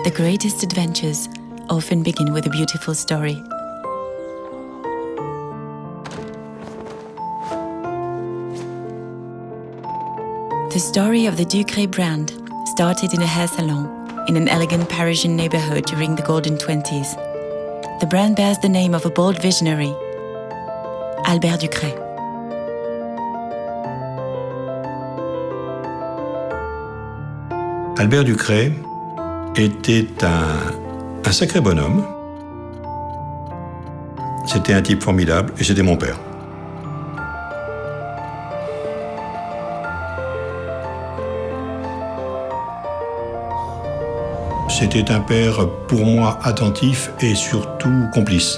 the greatest adventures often begin with a beautiful story. The story of the Ducré brand started in a hair salon in an elegant Parisian neighborhood during the Golden 20s. The brand bears the name of a bold visionary, Albert Ducré. Albert Ducré était un sacré bonhomme. C'était un type formidable et c'était mon père. C'était un père pour moi attentif et surtout complice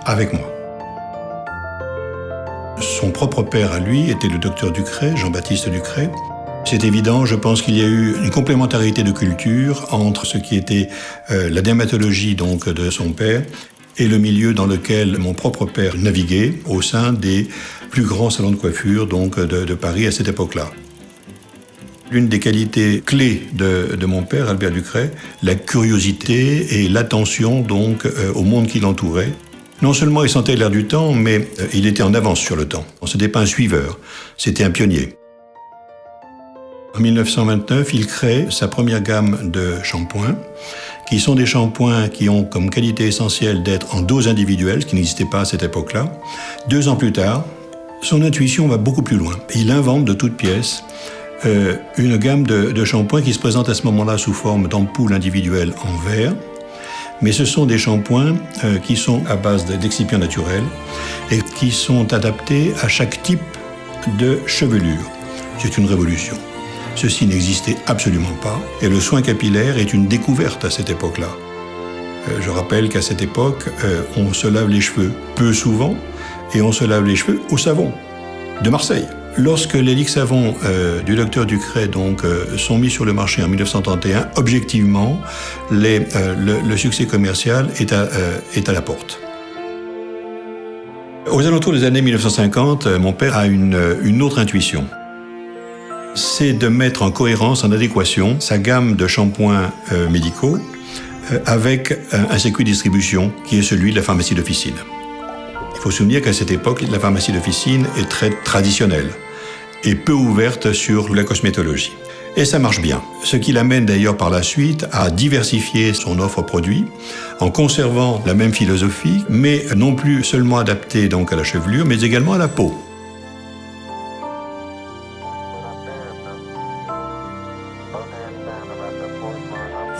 avec moi. Son propre père à lui était le docteur Ducré, Jean-Baptiste Ducré. C'est évident, je pense qu'il y a eu une complémentarité de culture entre ce qui était la dermatologie donc de son père et le milieu dans lequel mon propre père naviguait au sein des plus grands salons de coiffure donc de Paris à cette époque-là. L'une des qualités clés de mon père, Albert Ducré, la curiosité et l'attention donc au monde qui l'entourait. Non seulement il sentait l'air du temps, mais il était en avance sur le temps. Ce n'était pas un suiveur, c'était un pionnier. En 1929, il crée sa première gamme de shampoings, qui sont des shampoings qui ont comme qualité essentielle d'être en dose individuelle, ce qui n'existait pas à cette époque-là. 2 ans plus tard, son intuition va beaucoup plus loin. Il invente de toutes pièces une gamme de shampoings qui se présente à ce moment-là sous forme d'ampoules individuelles en verre. Mais ce sont des shampoings qui sont à base d'excipients naturels et qui sont adaptés à chaque type de chevelure. C'est une révolution. Ceci n'existait absolument pas et le soin capillaire est une découverte à cette époque-là. Je rappelle qu'à cette époque, on se lave les cheveux peu souvent et on se lave les cheveux au savon de Marseille. Lorsque les lits savons du docteur Ducré donc, sont mis sur le marché en 1931, objectivement, le succès commercial est à la porte. Aux alentours des années 1950, mon père a une autre intuition. C'est de mettre en cohérence, en adéquation, sa gamme de shampoings médicaux avec un circuit de distribution qui est celui de la pharmacie d'officine. Il faut se souvenir qu'à cette époque, la pharmacie d'officine est très traditionnelle et peu ouverte sur la cosmétologie. Et ça marche bien. Ce qui l'amène d'ailleurs par la suite à diversifier son offre produit en conservant la même philosophie, mais non plus seulement adaptée donc à la chevelure, mais également à la peau.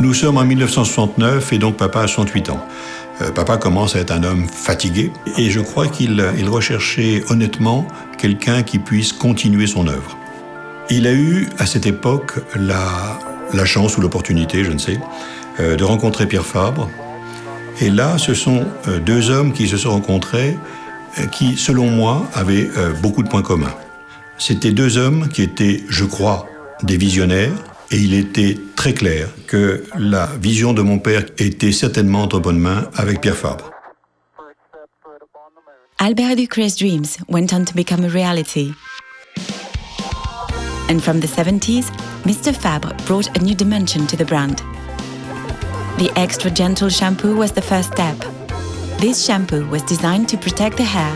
Nous sommes en 1969 et donc papa a 68 ans. Papa commence à être un homme fatigué et je crois qu'il recherchait honnêtement quelqu'un qui puisse continuer son œuvre. Il a eu à cette époque la chance ou l'opportunité, je ne sais, de rencontrer Pierre Fabre. Et là, ce sont 2 hommes qui se sont rencontrés qui, selon moi, avaient beaucoup de points communs. C'était 2 hommes qui étaient, je crois, des visionnaires. Et il était très clair que la vision de mon père était certainement entre bonnes mains avec Pierre Fabre. Albert Ducré's dreams went on to become a reality. And from the 70s, Mr. Fabre brought a new dimension to the brand. The extra gentle shampoo was the first step. This shampoo was designed to protect the hair,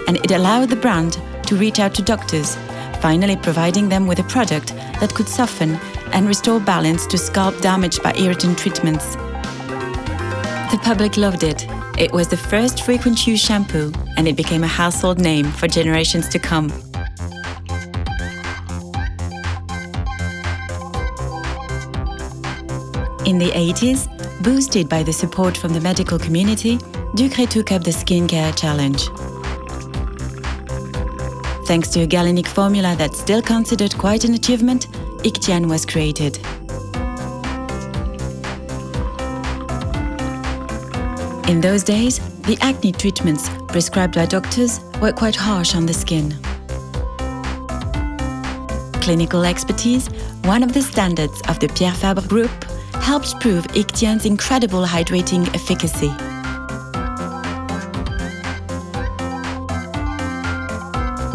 and it allowed the brand to reach out to doctors, finally providing them with a product that could soften and restore balance to scalp damaged by irritant treatments. The public loved it. It was the first frequent use shampoo, and it became a household name for generations to come. In the 80s, boosted by the support from the medical community, Ducré took up the skincare challenge. Thanks to a galenic formula that's still considered quite an achievement, Ictian was created. In those days, the acne treatments prescribed by doctors were quite harsh on the skin. Clinical expertise, one of the standards of the Pierre Fabre Group, helped prove Ictian's incredible hydrating efficacy.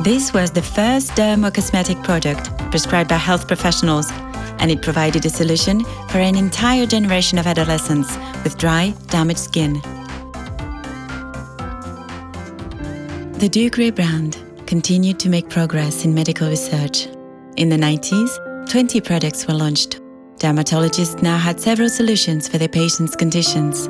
This was the first dermocosmetic product prescribed by health professionals, and it provided a solution for an entire generation of adolescents with dry, damaged skin. The Ducray brand continued to make progress in medical research. In the 90s, 20 products were launched. Dermatologists now had several solutions for their patients' conditions.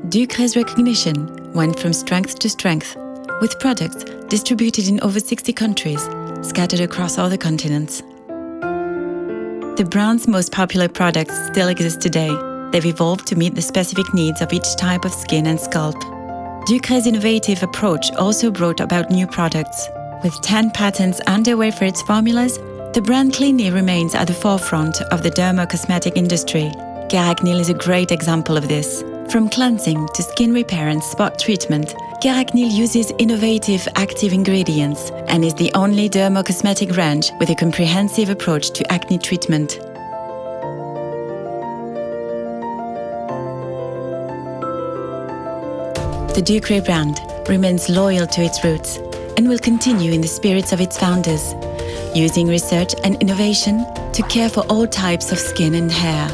Ducray's recognition went from strength to strength, with products distributed in over 60 countries, scattered across all the continents. The brand's most popular products still exist today. They've evolved to meet the specific needs of each type of skin and scalp. Ducray's innovative approach also brought about new products. With 10 patents underway for its formulas, the brand cleanly remains at the forefront of the dermocosmetic industry. Keragnil is a great example of this. From cleansing to skin repair and spot treatment, Keragnil uses innovative active ingredients and is the only dermocosmetic range with a comprehensive approach to acne treatment. The Ducray brand remains loyal to its roots and will continue in the spirits of its founders, using research and innovation to care for all types of skin and hair.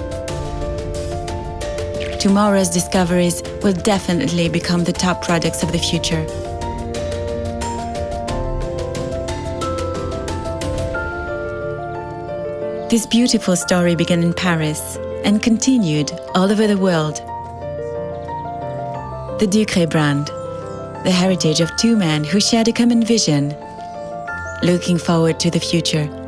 Tomorrow's discoveries will definitely become the top products of the future. This beautiful story began in Paris and continued all over the world. The Ducray brand, the heritage of two men who shared a common vision, looking forward to the future.